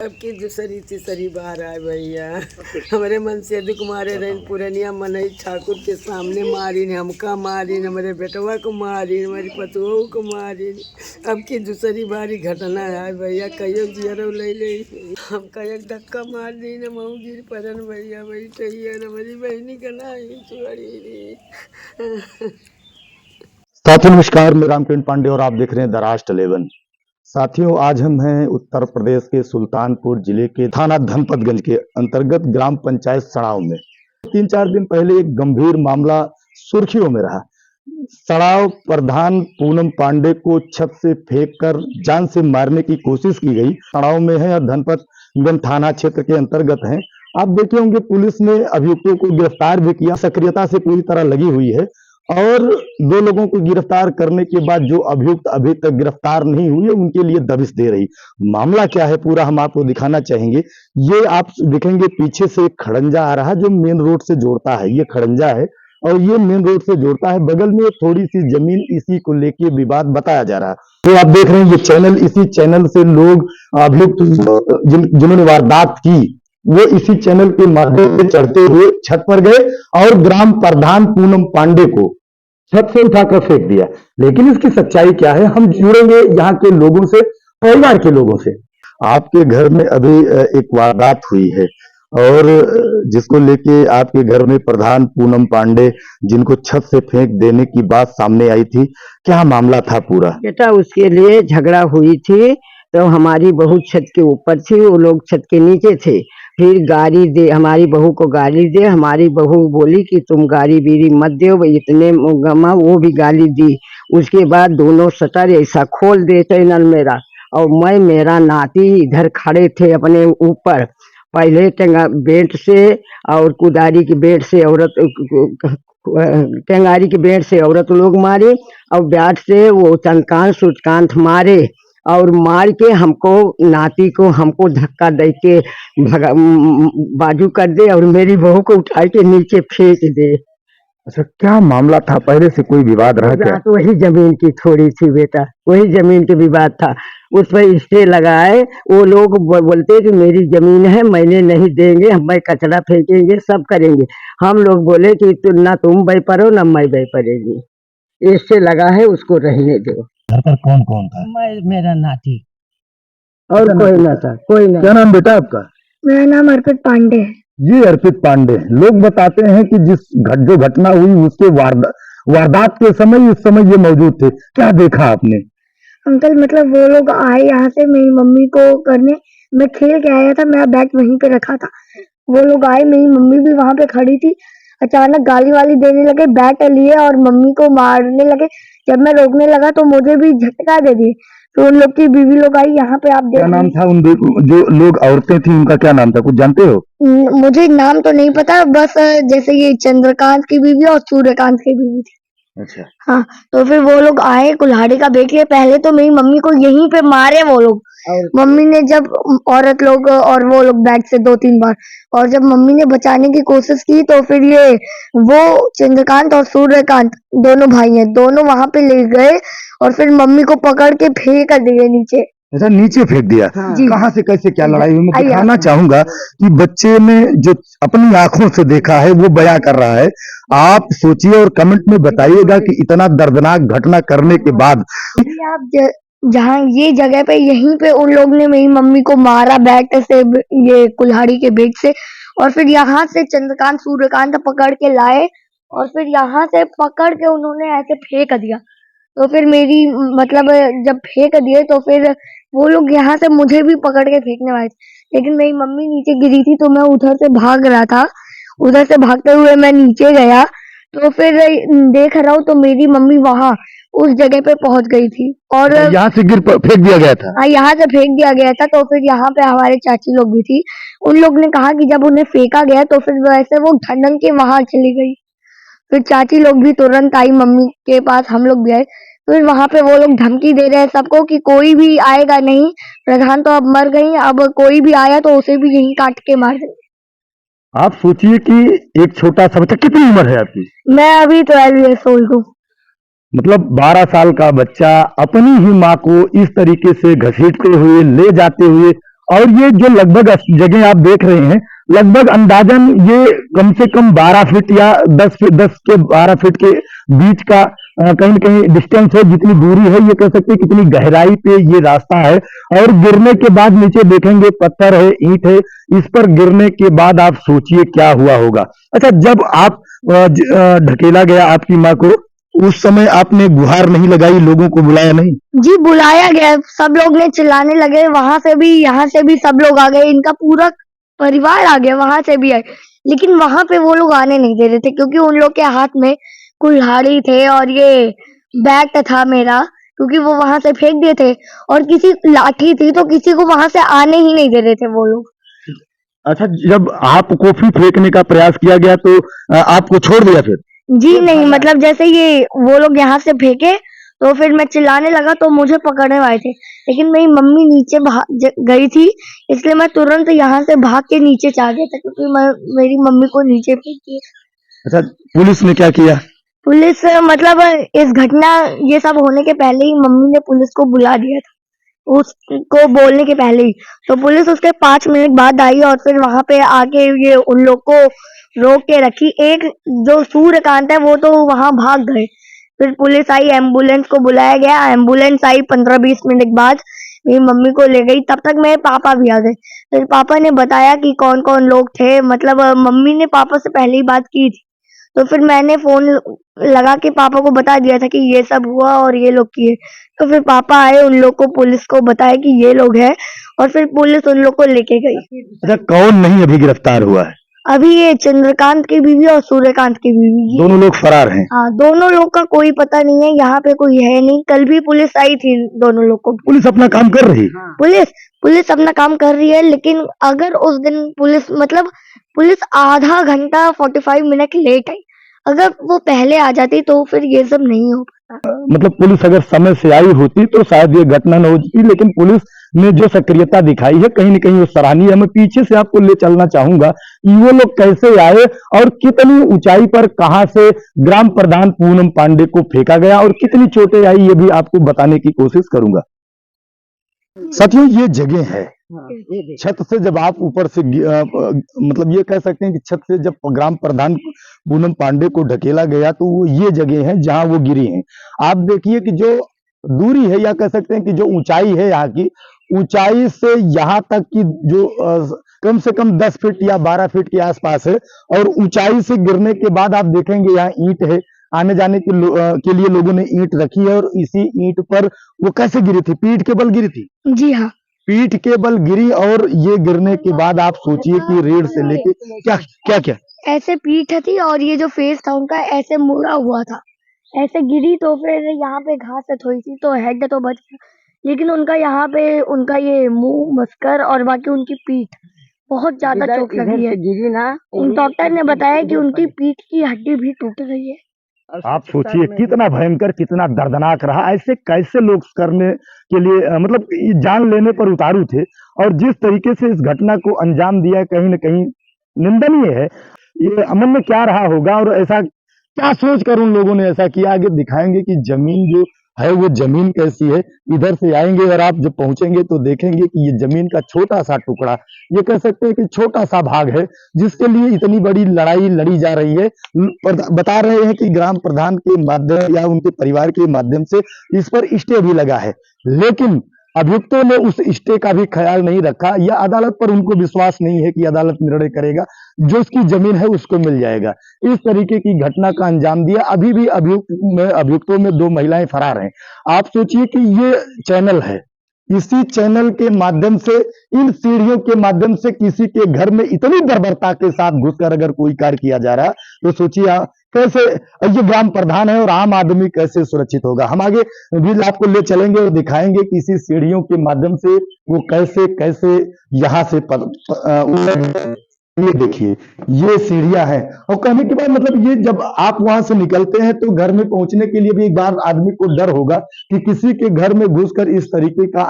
अब की दूसरी तीसरी बार आए भैया। हमारे मन से यदि कुमारे रही पुरनिया मनई ठाकुर के सामने मारी ने, हमका मारी ने, हमारे बेटवा को मारी ने, हमारी पतुओं को मारी ने। अब की दूसरी बारी घटना है भैया। कहियो जियरो ले ले हम कहीं धक्का मार दी न, मऊ गिर परन भैया। वही चाहिए न, हमारी बहनी का नहीं चुड़ी। साथियों नमस्कार, मैं रामकिरण पांडे और आप देख रहे हैं द राष्ट्र 11। साथियों, आज हम हैं उत्तर प्रदेश के सुल्तानपुर जिले के थाना धनपतगंज के अंतर्गत ग्राम पंचायत सड़ाव में 3-4 दिन पहले एक गंभीर मामला सुर्खियों में रहा। सड़ाव प्रधान पूनम पांडे को छत से फेंककर जान से मारने की कोशिश की गई। सड़ाव में है और धनपतगंज थाना क्षेत्र के अंतर्गत है। आप देखे होंगे पुलिस ने अभियुक्तों को गिरफ्तार भी किया, सक्रियता से पूरी तरह लगी हुई है और 2 लोगों को गिरफ्तार करने के बाद जो अभियुक्त अभी तक गिरफ्तार नहीं हुए उनके लिए दबिश दे रही। मामला क्या है पूरा हम आपको दिखाना चाहेंगे। ये आप देखेंगे पीछे से एक खड़ंजा आ रहा है जो मेन रोड से जोड़ता है। ये खड़ंजा है और ये मेन रोड से जोड़ता है। बगल में थोड़ी सी जमीन, इसी को लेके विवाद बताया जा रहा है। तो आप देख रहे हैं ये चैनल, इसी चैनल से लोग अभियुक्त जिन्होंने वारदात की वो इसी चैनल के माध्यम से चढ़ते हुए छत पर गए और ग्राम प्रधान पूनम पांडे को छत से उठाकर फेंक दिया। लेकिन इसकी सच्चाई क्या है, हम जुड़ेंगे यहाँ के लोगों से, परिवार के लोगों से। आपके घर में अभी एक वारदात हुई है और जिसको लेके आपके घर में प्रधान पूनम पांडे जिनको छत से फेंक देने की बात सामने आई थी, क्या मामला था पूरा? बेटा उसके लिए झगड़ा हुई थी तो हमारी बहू छत के ऊपर थी, वो लोग छत के नीचे थे। फिर गाली दे, हमारी बहू को गाली दे। हमारी बहू बोली कि तुम गाली बीरी मत दो, इतने गमा, वो भी गाली दी। उसके बाद दोनों शटर ऐसा खोल दे चैनल मेरा, और मैं मेरा नाती इधर खड़े थे अपने ऊपर। पहले बेल्ट से और कुदारी की बेल्ट से औरत, टेंगारी की बेल्ट से औरत लोग मारे और बैट से वो चंदकांत सूचकांत मारे और मार के हमको, नाती को हमको धक्का दे के बाजू कर दे और मेरी बहू को उठा के नीचे फेंक दे। अच्छा, क्या मामला था? पहले से कोई विवाद रहा क्या? तो वही जमीन की थोड़ी सी बेटा, वही जमीन के विवाद था। उस पर स्टे लगाए। वो लोग बोलते कि मेरी जमीन है, मैंने नहीं देंगे, हम कचरा फेंकेंगे, सब करेंगे। हम लोग बोले कि ना तुम बह पड़ो ना मैं बह पड़ेगी। स्टे लगा है, उसको रहने दो। घर पर कौन कौन था? मैं, मेरा नाती और कोई ना था, कोई ना। क्या नाम बेटा आपका? मेरा नाम अर्पित पांडे है। ये अर्पित पांडे, लोग बताते हैं कि जो घटना हुई उसके वारदात के समय, उस समय ये मौजूद थे। क्या देखा आपने? अंकल मतलब वो लोग आए यहाँ से मेरी मम्मी को करने, मैं खेल के आया था, मेरा बैग वहीं पे रखा था। वो लोग आए, मेरी मम्मी भी वहां पे खड़ी थी। अचानक गाली वाली देने लगे, बैट लिए और मम्मी को मारने लगे। जब मैं रोकने लगा तो मुझे भी झटका दे दिए। तो उन लोग की बीवी लोग आई यहाँ पे, आप क्या नाम था उन जो लोग औरतें थी, उनका क्या नाम था, कुछ जानते हो? मुझे नाम तो नहीं पता, बस जैसे ये चंद्रकांत की बीवी और सूर्यकांत की बीवी थी। अच्छा। हाँ, तो फिर वो लोग आए, कुल्हाड़ी का बेच लिए। पहले तो मेरी मम्मी को यहीं पे मारे वो लोग। मम्मी ने जब, औरत लोग और वो लोग बैठ से 2-3 बार, और जब मम्मी ने बचाने की कोशिश की तो फिर ये वो चंद्रकांत और सूर्यकांत दोनों भाई हैं, दोनों वहां पे ले गए और फिर मम्मी को पकड़ के फेंक दिए नीचे। ऐसा नीचे फेंक दिया? हाँ। कहाँ से कैसे क्या लड़ाई हुई? मैं दिखाना चाहूंगा कि बच्चे ने जो अपनी आंखों से देखा है वो बयां कर रहा है। आप सोचिए और कमेंट में बताइएगा कि इतना दर्दनाक घटना करने के बाद आप जहाँ ये जगह पे, यहीं पे उन लोग ने मेरी मम्मी को मारा बैट से, ये कुल्हाड़ी के बेट से। और फिर यहाँ से चंद्रकांत सूर्यकांत पकड़ के लाए और फिर यहाँ से पकड़ के उन्होंने ऐसे फेंक दिया। तो फिर मेरी, मतलब जब फेंक दिए तो फिर वो लोग यहाँ से मुझे भी पकड़ के फेंकने वाले थे, लेकिन मेरी मम्मी नीचे गिरी थी तो मैं उधर से भाग रहा था। उधर से भागते हुए मैं नीचे गया तो फिर देख रहा हूँ तो मेरी मम्मी वहां उस जगह पे पहुंच गई थी और यहाँ से फेंक दिया गया था। हाँ, यहाँ से फेंक दिया गया था। तो फिर यहाँ पे हमारे चाची लोग भी थी। उन लोग ने कहा कि जब उन्हें फेंका गया तो फिर वैसे वो ढंढन के वहां चली गई। फिर चाची लोग भी तुरंत आई मम्मी के पास, हम लोग भी आए। फिर वहां पे वो लोग धमकी दे रहे हैं सबको कि कोई भी आएगा नहीं, प्रधान तो अब मर गई, अब कोई भी आया तो उसे भी यहीं काट के मार देंगे। आप सोचिए कि एक छोटा सा बच्चा, कितनी उम्र है आपकी? मैं अभी 12 ईयर्स ओल्ड हूँ। मतलब 12 साल का बच्चा अपनी ही माँ को इस तरीके से घसीटते हुए ले जाते हुए और ये जो लगभग जगह आप देख रहे हैं, लगभग अंदाजन ये कम से कम 12 फीट या 10 के 12 फीट के बीच का कहीं न कहीं डिस्टेंस है, जितनी दूरी है ये कह सकते हैं कितनी गहराई पे ये रास्ता है। और गिरने के बाद नीचे देखेंगे पत्थर है, ईंट है, इस पर गिरने के बाद आप सोचिए क्या हुआ होगा। अच्छा, जब आप ढकेला गया आपकी माँ को, उस समय आपने गुहार नहीं लगाई, लोगों को बुलाया नहीं? जी बुलाया गया, सब लोग ने चिल्लाने लगे, वहां से भी यहाँ से भी सब लोग आ गए, इनका पूरा परिवार आ गया, वहां से भी आए, लेकिन वहां पे वो लोग आने नहीं दे रहे थे क्योंकि उन लोग के हाथ में कुल्हाड़ी थे और ये बैट था मेरा, क्योंकि वो वहां से फेंक दिए थे, और किसी लाठी थी तो किसी को वहां से आने ही नहीं दे रहे थे वो लोग। अच्छा, जब आपको भी फेंकने का प्रयास किया गया तो आपको छोड़ दिया फिर? जी नहीं, मतलब जैसे ये वो लोग यहाँ से फेंके तो फिर मैं चिल्लाने लगा तो मुझे पकड़ने वाले थे, लेकिन मेरी मम्मी नीचे गई थी, इसलिए मैं तुरंत यहाँ से भाग के नीचे चला गया था क्योंकि मैं मेरी मम्मी को नीचे फेंक दिया। अच्छा, पुलिस ने क्या किया? पुलिस मतलब इस घटना ये सब होने के पहले ही मम्मी ने पुलिस को बुला दिया था, उसको बोलने के पहले ही, तो पुलिस उसके 5 मिनट बाद आई और फिर वहां पे आके ये उन लोग को रोक के रखी। एक जो सूर्यकांत है वो तो वहां भाग गए, फिर पुलिस आई, एम्बुलेंस को बुलाया गया, एम्बुलेंस आई 15-20 मिनट के बाद मेरी मम्मी को ले गई, तब तक मेरे पापा भी आ गए। फिर पापा ने बताया कि कौन कौन लोग थे, मतलब मम्मी ने पापा से पहले ही बात की थी, तो फिर मैंने फोन लगा के पापा को बता दिया था कि ये सब हुआ और ये लोग किए, तो फिर पापा आए, उन लोग को पुलिस को बताया कि ये लोग हैं और फिर पुलिस उन लोग को लेके गई। अच्छा, कौन नहीं अभी गिरफ्तार हुआ है? अभी ये चंद्रकांत की बीवी और सूर्यकांत की बीवी, दोनों लोग फरार हैं। हाँ दोनों लोग का कोई पता नहीं है, यहाँ पे कोई है नहीं, कल भी पुलिस आई थी दोनों लोग को। पुलिस अपना काम कर रही है? पुलिस अपना काम कर रही है, लेकिन अगर उस दिन पुलिस आधा घंटा 45 मिनट लेट आई, अगर वो पहले आ जाती तो फिर ये सब नहीं हो पाता। मतलब पुलिस अगर समय से आई होती तो शायद ये घटना न होती, लेकिन पुलिस ने जो सक्रियता दिखाई है कहीं न कहीं वो सराहनीय है। मैं पीछे से आपको ले चलना चाहूंगा कि वो लोग कैसे आए और कितनी ऊंचाई पर कहां से ग्राम प्रधान पूनम पांडे को फेंका गया और कितनी चोटें आई, ये भी आपको बताने की कोशिश करूंगा। साथियों, ये जगह है, छत से जब आप ऊपर से मतलब ये कह सकते हैं कि छत से जब ग्राम प्रधान पूनम पांडे को ढकेला गया तो वो ये जगह है जहां वो गिरी हैं। आप देखिए कि जो दूरी है या कह सकते हैं कि जो ऊंचाई है, यहाँ की ऊंचाई से यहाँ तक की जो कम से कम 10 फीट या 12 फीट के आसपास है। और ऊंचाई से गिरने के बाद आप देखेंगे यहाँ ईंट है, आने जाने के लिए लोगों ने ईंट रखी है। और इसी ईंट पर वो कैसे गिरी थी? पीठ के बल गिरी थी? जी हाँ, पीठ के बल गिरी। और ये गिरने के बाद आप सोचिए कि रीढ़ से लेके क्या क्या क्या ऐसे पीठ थी और ये जो फेस था उनका ऐसे मुड़ा हुआ था, ऐसे गिरी तो फिर यहाँ पे घास से थोड़ी सी तो हेड तो बच गया, लेकिन उनका यहाँ पे उनका ये मुंह, मस्कर और बाकी उनकी पीठ बहुत ज्यादा चोट लगी है। डॉक्टर ने बताया कि उनकी पीठ की हड्डी भी टूट गई है। आप सोचिए कितना भयंकर, कितना दर्दनाक रहा। ऐसे कैसे लोग करने के लिए मतलब जान लेने पर उतारू थे। और जिस तरीके से इस घटना को अंजाम दिया कहीं न कहीं निंदनीय है। ये अमन में क्या रहा होगा और ऐसा क्या सोच कर उन लोगों ने ऐसा किया, आगे दिखाएंगे कि जमीन जो है वो जमीन कैसी है। इधर से आएंगे और आप जब पहुंचेंगे तो देखेंगे कि ये जमीन का छोटा सा टुकड़ा, ये कह सकते हैं कि छोटा सा भाग है जिसके लिए इतनी बड़ी लड़ाई लड़ी जा रही है। बता रहे हैं कि ग्राम प्रधान के माध्यम या उनके परिवार के माध्यम से इस पर स्टे भी लगा है, लेकिन अभियुक्तों ने उस स्टे का भी ख्याल नहीं रखा या अदालत पर उनको विश्वास नहीं है कि अदालत निर्णय करेगा, जो उसकी जमीन है उसको मिल जाएगा। इस तरीके की घटना का अंजाम दिया। अभी भी अभियुक्तों में 2 महिलाएं फरार हैं। आप सोचिए कि ये चैनल है, इसी चैनल के माध्यम से, इन सीढ़ियों के माध्यम से किसी के घर में इतनी बर्बरता के साथ घुसकर अगर कोई कार्य किया जा रहा है तो सोचिए कैसे ये ग्राम प्रधान है और आम आदमी कैसे सुरक्षित होगा। हम आगे भी आपको ले चलेंगे और दिखाएंगे कि इसी सीढ़ियों के माध्यम से वो कैसे कैसे यहाँ से ये देखिए ये सीढ़ियां हैं। और कहने के बाद मतलब ये जब आप वहां से निकलते हैं तो घर में पहुंचने के लिए भी एक बार आदमी को डर होगा कि किसी के घर में घुसकर इस तरीके का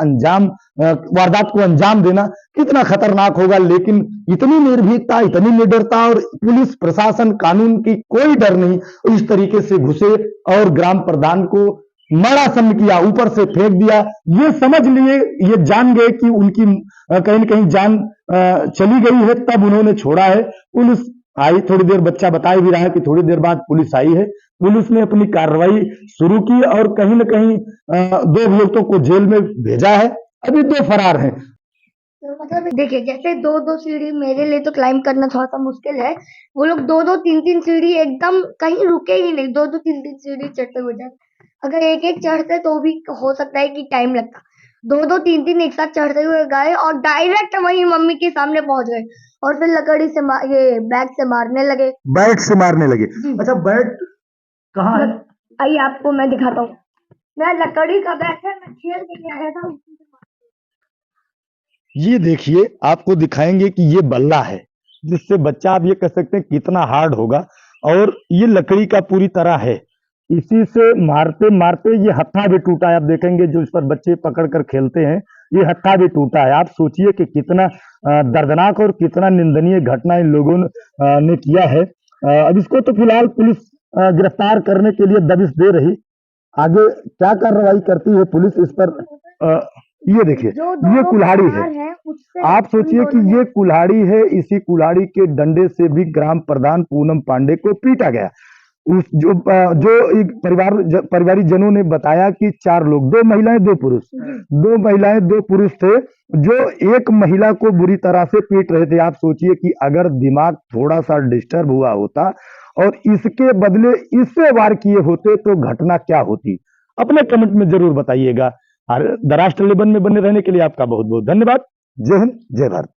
वारदात को अंजाम देना कितना खतरनाक होगा। लेकिन इतनी निर्भीकता, इतनी निडरता और पुलिस प्रशासन, कानून की कोई डर नहीं, इस तरीके से घुसे और ग्राम प्रधान को माड़ा सम किया, ऊपर से फेंक दिया। ये समझ लिए, ये जान गए कि उनकी कहीं न कहीं जान चली गई है, तब उन्होंने छोड़ा है। पुलिस आई, थोड़ी देर बच्चा बता भी रहा है कि थोड़ी देर बाद पुलिस आई है। पुलिस ने अपनी कार्रवाई शुरू की और कहीं न कहीं 2 अभियुक्तों को जेल में भेजा है। अभी 2 फरार हैं। तो मतलब देखिए, जैसे 2-2 सीढ़ी मेरे लिए तो क्लाइंब करना थोड़ा-सा मुश्किल है। वो लोग 2-2 3-3 सीढ़ी एकदम कहीं रुके ही नहीं, 2-2 3-3 सीढ़ी चढ़ते हुए जाए। अगर एक-एक चढ़ते तो भी हो सकता है कि टाइम लगता। 2-2 3-3 एक साथ चढ़ते हुए गए और डायरेक्ट वहीं मम्मी के सामने पहुँच गए और फिर लकड़ी से ये बैट से मारने लगे। बैट से मारने लगे। जी। अच्छा, बैट कहाँ है? आइए आपको मैं दिखाता हूँ। मैं लकड़ी का बैट है, मैं खेल के ले आया था उसी से। ये देखिए, आपको दिखाएंगे कि ये बल्ला है, जिससे बच्चा आप ये कह सकते हैं कितना हार्ड होगा। और ये लकड़ी का पूरी तरह है। इसी से मारते मारते ये हत्था भी टूटा है। आप देखेंगे जो इस पर बच्चे पकड़ कर खेलते हैं, ये हत्था भी टूटा है। आप सोचिए कि कितना दर्दनाक और कितना निंदनीय घटना इन लोगों ने किया है। अब इसको तो फिलहाल पुलिस गिरफ्तार करने के लिए दबिश दे रही। आगे क्या कार्रवाई करती है पुलिस इस पर, ये देखिए, जो ये दोनों कुल्हाड़ी है। फरार हैं, उससे आप उन सोचिए कि दोनों ने ये कुल्हाड़ी है, इसी कुल्हाड़ी के डंडे से भी ग्राम प्रधान पूनम पांडे को पीटा गया। उस जो एक परिवारिक जनों ने बताया कि 4 लोग, 2 महिलाएं 2 पुरुष, 2 महिलाएं 2 पुरुष थे, जो एक महिला को बुरी तरह से पीट रहे थे। आप सोचिए कि अगर दिमाग थोड़ा सा डिस्टर्ब हुआ होता और इसके बदले इससे वार किए होते तो घटना क्या होती? अपने कमेंट में जरूर बताइएगा। और द राष्ट्र 11 में बने रहने के लिए आपका बहुत बहुत धन्यवाद। जय हिंद, जय भारत।